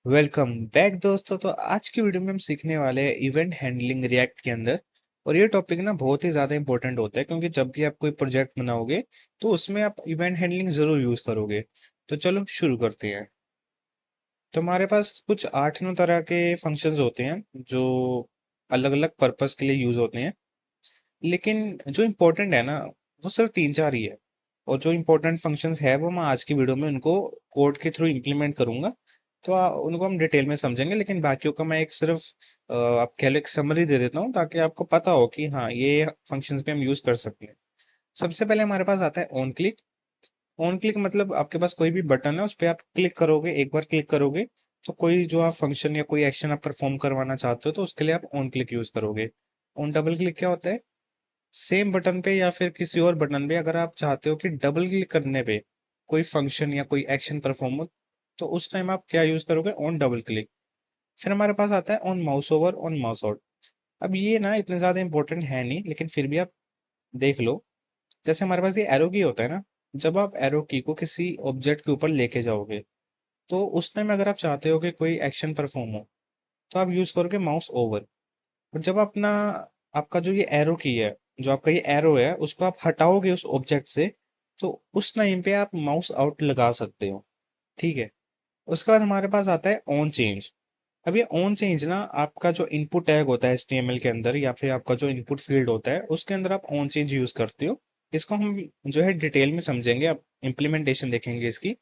Welcome back दोस्तों। तो आज की वीडियो में हम सीखने वाले हैं इवेंट हैंडलिंग रिएक्ट के अंदर। और ये टॉपिक ना बहुत ही ज़्यादा इंपॉर्टेंट होता है, क्योंकि जब भी आप कोई प्रोजेक्ट बनाओगे तो उसमें आप इवेंट हैंडलिंग ज़रूर यूज़ करोगे। तो चलो शुरू करते हैं। तो हमारे पास कुछ 8-9 तरह के फंक्शंस होते हैं जो अलग अलग पर्पस के लिए यूज़ होते हैं। लेकिन जो इम्पोर्टेंट है ना, वो सिर्फ 3-4 ही है। और जो इम्पोर्टेंट फंक्शंस है वो मैं आज की वीडियो में उनको कोड के थ्रू इम्प्लीमेंट करूंगा। तो उनको हम डिटेल में समझेंगे, लेकिन बाकियों का मैं एक सिर्फ आप कह लो एक समरी दे देता हूँ, ताकि आपको पता हो कि हाँ ये फंक्शंस भी हम यूज कर सकते हैं। सबसे पहले हमारे पास आता है ऑन क्लिक। ऑन क्लिक मतलब आपके पास कोई भी बटन है, उस पर आप क्लिक करोगे, एक बार क्लिक करोगे तो कोई जो आप फंक्शन या कोई एक्शन आप परफॉर्म करवाना चाहते हो तो उसके लिए आप ऑन क्लिक यूज करोगे। ऑन डबल क्लिक क्या होता है? सेम बटन पे या फिर किसी और बटन पे अगर आप चाहते हो कि डबल क्लिक करने पे कोई फंक्शन या कोई एक्शन परफॉर्म हो, तो उस टाइम आप क्या यूज करोगे? On double click. फिर हमारे पास आता है on mouse over, on mouse out. अब ये ना इतने ज्यादा इंपॉर्टेंट है नहीं, लेकिन फिर भी आप देख लो। जैसे हमारे पास ये एरो की होता है ना, जब आप एरो की को किसी ऑब्जेक्ट के ऊपर लेके जाओगे तो उस टाइम अगर आप चाहते हो कि कोई एक्शन परफॉर्म हो तो आप यूज करोगे माउस ओवर। और जब अपना आपका जो ये एरो की है, जो आपका ये एरो है, उसको आप हटाओगे उस ऑब्जेक्ट से, तो उस टाइम पे आप माउस आउट लगा सकते हो। ठीक है। उसके बाद हमारे पास आता है ऑन चेंज। अब ये ऑन चेंज ना, आपका जो इनपुट टैग होता है HTML के अंदर, या फिर आपका जो इनपुट फील्ड होता है उसके अंदर आप ऑन चेंज यूज करते हो। इसको हम जो है डिटेल में समझेंगे, अब इम्प्लीमेंटेशन देखेंगे इसकी।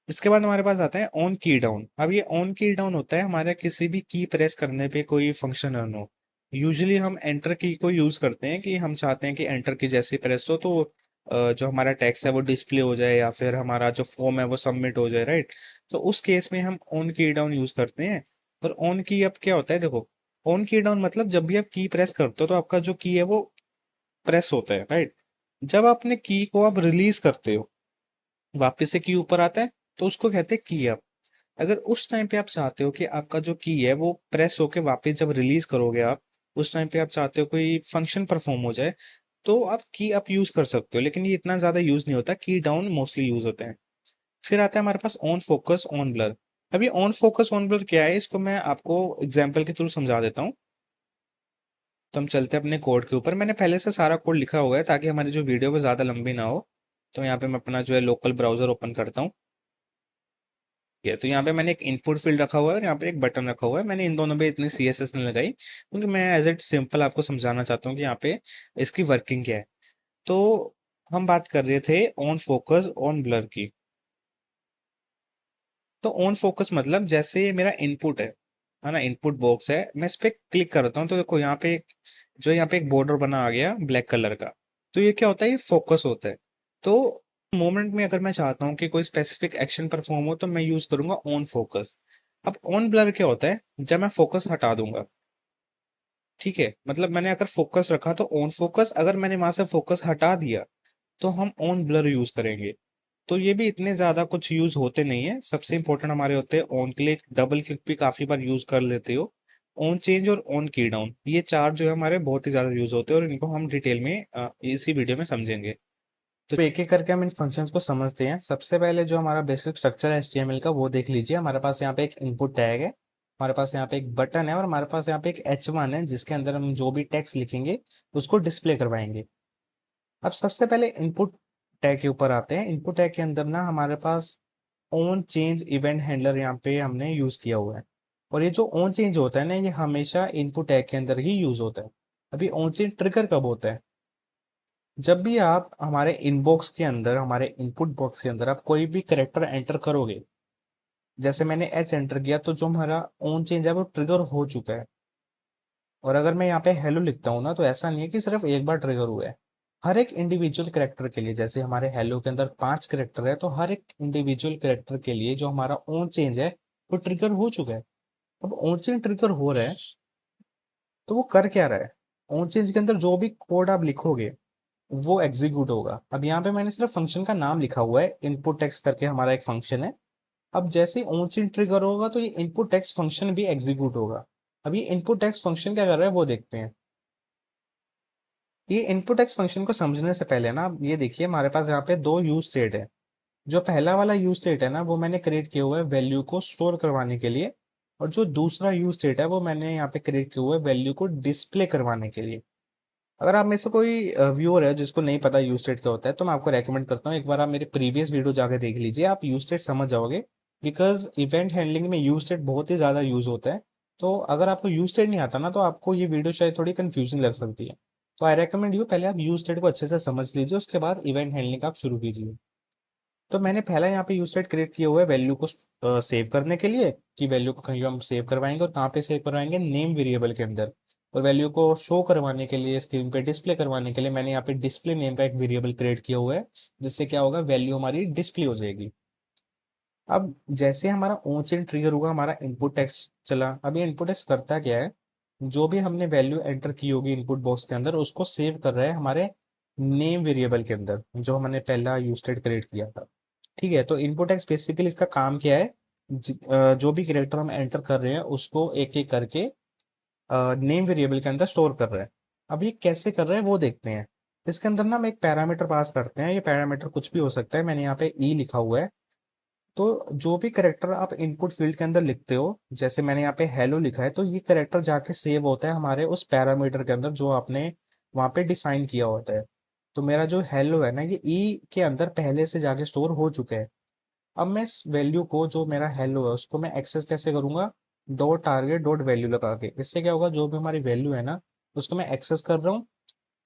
इसके बाद हमारे पास आता है ऑन की डाउन। अब ये ऑन की डाउन होता है हमारे किसी भी की प्रेस करने पे कोई फंक्शन रन हो। यूजुअली हम एंटर की को यूज करते हैं कि हम चाहते हैं कि एंटर की जैसी प्रेस हो तो जो हमारा टेक्स्ट है वो डिस्प्ले हो जाए, या फिर हमारा जो फॉर्म है वो सबमिट हो जाए, राइट। तो उस केस में हम ऑन की डाउन यूज करते हैं। और ऑन की अब क्या होता है, देखो। ऑन की डाउन मतलब जब भी आप की प्रेस करते हो तो आपका जो की है वो प्रेस होता है, राइट। जब आपने की को आप रिलीज करते हो, वापस से की ऊपर आता है, तो उसको कहते हैं की अप। अगर उस टाइम पे आप चाहते हो कि आपका जो की है वो प्रेस होके वापस जब रिलीज करोगे आप, उस टाइम पे आप चाहते हो कोई फंक्शन परफॉर्म हो जाए, तो आप की अप यूज कर सकते हो। लेकिन ये इतना ज्यादा यूज नहीं होता, की डाउन मोस्टली यूज होते हैं। फिर आता है हमारे pass on focus, on blur. अभी ऑन फोकस ऑन ब्लर क्या है, इसको मैं आपको एग्जाम्पल के थ्रू समझा देता हूँ। तो हम चलते हैं अपने कोड के ऊपर। मैंने पहले से सारा कोड लिखा हुआ है ताकि हमारी जो वीडियो वो ज्यादा लंबी ना हो। तो यहाँ पे मैं अपना जो है लोकल ब्राउजर ओपन करता हूँ। है तो यहाँ पे मैंने एक इनपुट फील्ड रखा हुआ है और यहाँ पे एक बटन रखा हुआ है। मैंने इन दोनों पे इतनी CSS नहीं लगाई, क्योंकि मैं एज इट सिंपल आपको समझाना चाहता हूँ कि यहाँ पे इसकी वर्किंग क्या है। तो हम बात कर रहे थे ऑन फोकस ऑन ब्लर की। तो ऑन फोकस मतलब जैसे ये मेरा इनपुट है ना, इनपुट बॉक्स है, मैं इस पे क्लिक करता हूँ तो देखो यहाँ पे यहाँ पे एक बॉर्डर बना आ गया ब्लैक कलर का। तो ये क्या होता है? ये फोकस होता है। तो मोमेंट में अगर मैं चाहता हूँ कि कोई स्पेसिफिक एक्शन परफॉर्म हो तो मैं यूज करूंगा ऑन फोकस। अब ऑन ब्लर क्या होता है? जब मैं फोकस हटा दूंगा, ठीक है, मतलब मैंने अगर फोकस रखा तो ऑन फोकस, अगर मैंने वहां से फोकस हटा दिया तो हम ऑन ब्लर यूज करेंगे। तो ये भी इतने ज्यादा कुछ यूज होते नहीं है। सबसे इंपॉर्टेंट हमारे होते हैं ऑन क्लिक, डबल क्लिक भी काफी बार यूज कर लेते हो, ऑन चेंज और ऑन की डाउन। ये चार जो है हमारे बहुत ही ज्यादा यूज होते हैं, और इनको हम डिटेल में इसी वीडियो में समझेंगे। तो एक एक करके हम इन फंक्शंस को समझते हैं। सबसे पहले जो हमारा बेसिक स्ट्रक्चर है HTML का, वो देख लीजिए। हमारे पास यहाँ पे एक इनपुट टैग है, हमारे पास यहाँ पे एक बटन है, और हमारे पास यहाँ पे एक H1 है जिसके अंदर हम जो भी टेक्स्ट लिखेंगे उसको डिस्प्ले करवाएंगे। अब सबसे पहले इनपुट टैग के ऊपर आते हैं। इनपुट टैग के अंदर ना हमारे pass on change event handler यहाँ पे हमने यूज किया हुआ है। और ये जो ऑन चेंज होता है ना, ये हमेशा इनपुट टैग के अंदर ही यूज होता है। अभी ऑन चेंज ट्रिगर कब होता है? जब भी आप हमारे इनबॉक्स के अंदर, हमारे इनपुट बॉक्स के अंदर आप कोई भी करेक्टर एंटर करोगे, जैसे मैंने H एंटर किया तो जो हमारा ऑन चेंज है वो ट्रिगर हो चुका है। और अगर मैं यहाँ पे हेलो लिखता हूँ ना, तो ऐसा नहीं है कि सिर्फ एक बार ट्रिगर हुआ है। हर एक इंडिविजुअल करेक्टर के लिए, जैसे हमारे हेलो के अंदर 5 करेक्टर है, तो हर एक इंडिविजुअल करेक्टर के लिए जो हमारा ऑन चेंज है वो ट्रिगर हो चुका है। अब ऑन चेंज ट्रिगर हो रहा है तो वो कर क्या रहा है? ऑन चेंज के अंदर जो भी कोड आप लिखोगे वो एग्जीक्यूट होगा। अब यहाँ पे मैंने सिर्फ फंक्शन का नाम लिखा हुआ है, इनपुट टेक्स्ट करके हमारा एक फंक्शन है। अब जैसे ही ऑन चेंज ट्रिगर होगा तो ये इनपुट टेक्स्ट फंक्शन भी एग्जीक्यूट होगा। अब ये इनपुट टेक्स्ट फंक्शन क्या कर रहा है वो देखते हैं। ये इनपुट टेक्स्ट फंक्शन को समझने से पहले ना, आप ये देखिए हमारे पास यहाँ पे दो यूज स्टेट है। जो पहला वाला यूज स्टेट है ना, वो मैंने क्रिएट किया हुआ है वैल्यू को स्टोर करवाने के लिए। और जो दूसरा यूज स्टेट है वो मैंने यहाँ पे क्रिएट किया हुआ है वैल्यू को डिस्प्ले करवाने के लिए। अगर आप में से कोई व्यूअर है जिसको नहीं पता यूज स्टेट क्या होता है, तो मैं आपको रेकमेंड करता हूँ एक बार आप मेरे प्रीवियस वीडियो जाकर देख लीजिए, आप यूज स्टेट समझ जाओगे। बिकॉज इवेंट हैंडलिंग में यूज स्टेट बहुत ही ज़्यादा यूज होता है। तो अगर आपको यूज स्टेट नहीं आता ना, तो आपको ये वीडियो शायद थोड़ी कंफ्यूजिंग लग सकती है। तो आई रेकमेंड यू पहले आप यूज स्टेट को अच्छे से समझ लीजिए, उसके बाद इवेंट हैंडलिंग आप शुरू कीजिए। तो मैंने पहला यहाँ पे यूज स्टेट क्रिएट किया हुआ है वैल्यू को सेव करने के लिए, कि वैल्यू को कहीं हम सेव करवाएंगे और कहाँ पे सेव करवाएंगे, नेम वेरिएबल के अंदर। और वैल्यू को शो करवाने के लिए, स्क्रीन पे डिस्प्ले करवाने के लिए, मैंने यहाँ पे डिस्प्ले नेम का एक वेरिएबल क्रिएट किया हुआ है, जिससे क्या होगा, वैल्यू हमारी डिस्प्ले हो जाएगी। अब जैसे हमारा ऑन चेन ट्रिगर हुआ, हमारा इनपुट टेक्स्ट चला। अब ये इनपुट टेक्स्ट करता क्या है, जो भी हमने वैल्यू एंटर की होगी इनपुट बॉक्स के अंदर, उसको सेव कर रहा है हमारे नेम वेरिएबल के अंदर, जो हमने पहला यूज स्टेट क्रिएट किया था। ठीक है, तो इनपुट टेक्स्ट बेसिकली इसका काम क्या है, जो भी कैरेक्टर हम एंटर कर रहे हैं उसको एक एक करके नेम वेरिएबल के अंदर स्टोर कर रहा है। अब ये कैसे कर रहा है वो देखते हैं। इसके अंदर ना हम एक पैरामीटर पास करते हैं, ये पैरामीटर कुछ भी हो सकता है, मैंने यहाँ पे ई लिखा हुआ है। तो जो भी करेक्टर आप इनपुट फील्ड के अंदर लिखते हो, जैसे मैंने यहाँ पे हेलो लिखा है, तो ये करेक्टर जाके सेव होता है हमारे उस पैरामीटर के अंदर जो आपने वहाँ पे डिफाइन किया होता है। तो मेरा जो हेलो है ना, ये ई के अंदर पहले से जाके स्टोर हो चुका है। अब मैं इस वैल्यू को, जो मेरा हेलो है, उसको मैं एक्सेस कैसे करूंगा, डॉट टारगेट डॉट वैल्यू लगा के। इससे क्या होगा, जो भी हमारी वैल्यू है ना, उसको मैं एक्सेस कर रहा हूँ।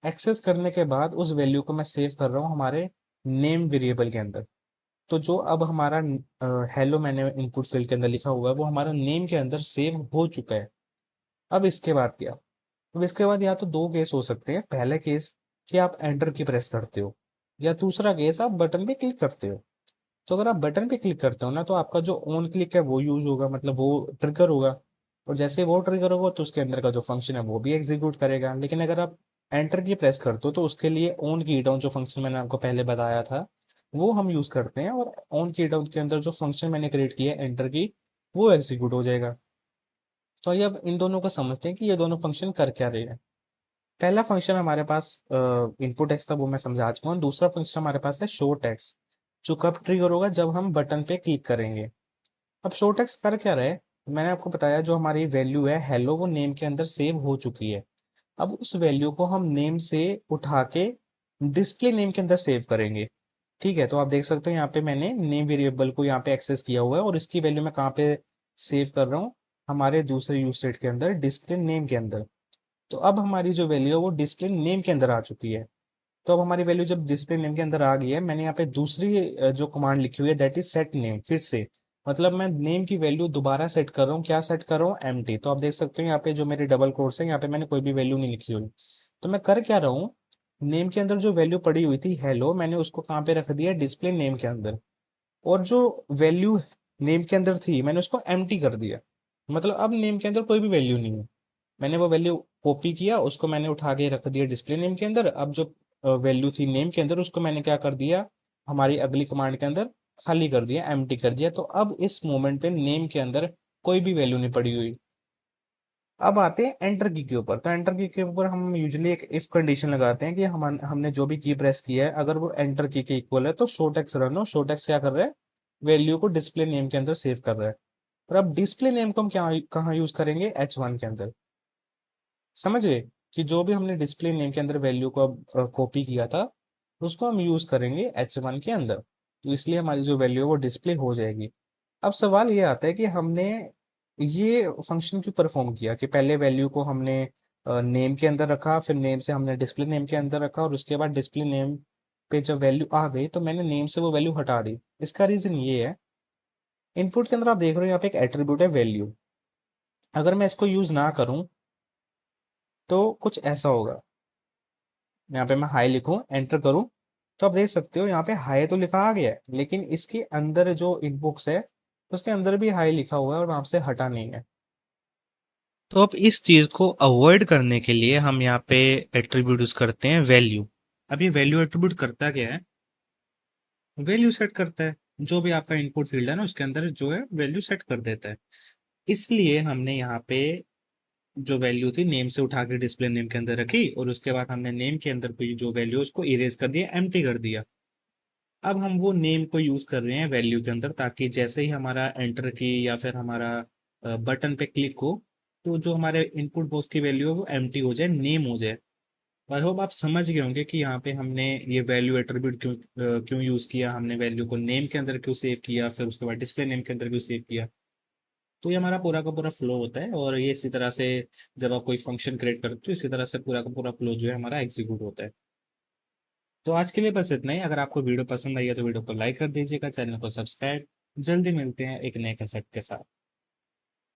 एक्सेस करने के बाद उस वैल्यू को मैं सेव कर रहा हूँ हमारे नेम वेरिएबल के अंदर। तो जो अब हमारा हेलो मैंने इनपुट फील्ड के अंदर लिखा हुआ है, वो हमारा नेम के अंदर सेव हो चुका है। अब इसके बाद क्या, अब इसके बाद या तो दो केस हो सकते हैं। पहला केस कि आप एंटर की प्रेस करते हो, या दूसरा केस आप बटन पे क्लिक करते हो। तो अगर आप बटन पे क्लिक करते हो ना, तो आपका जो ऑन क्लिक है वो यूज होगा, मतलब वो ट्रिगर होगा। और जैसे वो ट्रिगर होगा तो उसके अंदर का जो फंक्शन है वो भी एग्जीक्यूट करेगा। लेकिन अगर आप एंटर की प्रेस करते हो, तो उसके लिए ऑन की डाउन जो फंक्शन मैंने आपको पहले बताया था, वो हम यूज करते हैं। और ऑन की डाउन के अंदर जो फंक्शन मैंने क्रिएट किया है एंटर की, वो एग्जीक्यूट हो जाएगा। तो ये अब इन दोनों को समझते हैं कि ये दोनों फंक्शन कर क्या रहे हैं। पहला फंक्शन हमारे पास इनपुट टेक्स्ट था, वो मैं समझा चुका हूँ। दूसरा फंक्शन हमारे पास है शो टेक्स्ट, जो कब ट्रिगर होगा, जब हम बटन पे क्लिक करेंगे। अब शो टेक्स्ट कर क्या रहा है, मैंने आपको बताया जो हमारी वैल्यू है हेलो, वो नेम के अंदर सेव हो चुकी है। अब उस वैल्यू को हम नेम से उठा के डिस्प्ले नेम के अंदर सेव करेंगे। ठीक है, तो आप देख सकते हो यहाँ पे मैंने नेम वेरिएबल को यहाँ पे एक्सेस किया हुआ है, और इसकी वैल्यू मैं कहाँ पे सेव कर रहा हूँ, हमारे दूसरे यूज स्टेट के अंदर, डिस्प्ले नेम के अंदर। तो अब हमारी जो वैल्यू है वो डिस्प्ले नेम के अंदर आ चुकी है। तो अब हमारी वैल्यू जब डिस्प्ले नेम के अंदर आ गई है, मैंने यहाँ पे दूसरी जो कमांड लिखी हुई है, दैट इज सेट नेम, फिर से, मतलब मैं नेम की वैल्यू दोबारा सेट कर रहा हूँ। क्या सेट कर रहा हूँ, एम्प्टी। तो आप देख सकते हो यहाँ पे जो मेरे डबल कोट्स है, यहाँ पे मैंने कोई भी वैल्यू नहीं लिखी हुई। तो मैं कर क्या रहा हूँ, नेम के अंदर जो वैल्यू पड़ी हुई थी हेलो, मैंने उसको कहाँ पे रख दिया, डिस्प्ले नेम के अंदर। और जो वैल्यू नेम के अंदर थी, मैंने उसको एम्प्टी कर दिया। मतलब अब नेम के अंदर कोई भी वैल्यू नहीं है। मैंने वो वैल्यू कॉपी किया, उसको मैंने उठा के रख दिया डिस्प्ले नेम के अंदर। अब जो वैल्यू थी नेम के अंदर, उसको मैंने क्या कर दिया, हमारी अगली कमांड के अंदर खाली कर दिया, एम्प्टी कर दिया। तो अब इस मोमेंट पे नेम के अंदर कोई भी वैल्यू नहीं पड़ी हुई। अब आते हैं एंटर की के ऊपर। तो एंटर की के ऊपर हम यूजुअली एक इफ कंडीशन लगाते हैं कि हमने जो भी की प्रेस किया है, अगर वो एंटर की के इक्वल है, तो शो टेक्स्ट रन हो। शो टेक्स्ट क्या कर रहा है, वैल्यू को डिस्प्ले नेम के अंदर सेव कर रहा है। और अब डिस्प्ले नेम को हम क्या कहाँ यूज करेंगे, H1 के अंदर। समझ गए कि जो भी हमने डिस्प्ले नेम के अंदर वैल्यू को अब कॉपी किया था, उसको हम यूज करेंगे H1 के अंदर। तो इसलिए हमारी जो वैल्यू है वो डिस्प्ले हो जाएगी। अब सवाल ये आता है कि हमने ये फंक्शन क्यों परफॉर्म किया, कि पहले वैल्यू को हमने नेम के अंदर रखा, फिर नेम से हमने डिस्प्ले नेम के अंदर रखा, और उसके बाद डिस्प्ले नेम पे जब वैल्यू आ गई, तो मैंने नेम से वो वैल्यू हटा दी। इसका रीजन ये है, इनपुट के अंदर आप देख रहे हो यहाँ पे एक एट्रीब्यूट है वैल्यू। अगर मैं इसको यूज ना करूं, तो कुछ ऐसा होगा। यहाँ पे मैं हाई लिखूं, एंटर करूं, तो आप देख सकते हो यहाँ पे हाई तो लिखा आ गया है, लेकिन इसके अंदर जो इनबॉक्स है, उसके अंदर भी हाई लिखा हुआ है, और वहां से हटा नहीं है। तो अब इस चीज को अवॉइड करने के लिए हम यहाँ पे एट्रीब्यूट यूज करते हैं वैल्यू। अब ये वैल्यू एट्रीब्यूट करता क्या है, वैल्यू सेट करता है। जो भी आपका इनपुट फील्ड है ना, उसके अंदर जो है वैल्यू सेट कर देता है। इसलिए हमने यहाँ पे जो वैल्यू थी नेम से उठा के डिस्प्ले नेम के अंदर रखी, और उसके बाद हमने नेम के अंदर कोई जो वैल्यू उसको इरेज कर दिया, एम्प्टी कर दिया। अब हम वो नेम को यूज कर रहे हैं वैल्यू के अंदर, ताकि जैसे ही हमारा एंटर की या फिर हमारा बटन पे क्लिक हो, तो जो हमारे इनपुट बॉक्स की वैल्यू है वो एम्प्टी हो जाए, नेम हो जाए। आई होप आप समझ गए होंगे कि यहाँ पे हमने ये वैल्यू एट्रीब्यूट क्यों यूज किया, हमने वैल्यू को नेम के अंदर क्यों सेव किया, फिर उसके बाद डिस्प्ले नेम के अंदर क्यों सेव किया। तो ये हमारा पूरा का पूरा फ्लो होता है, और ये इसी तरह से जब आप कोई फंक्शन क्रिएट करते हो, इसी तरह से पूरा का पूरा फ्लो जो है हमारा एग्जीक्यूट होता है। तो आज के लिए बस इतना ही। अगर आपको वीडियो पसंद आई है तो वीडियो को लाइक कर दीजिएगा, चैनल को सब्सक्राइब। जल्दी मिलते हैं एक नए कंसेप्ट के साथ।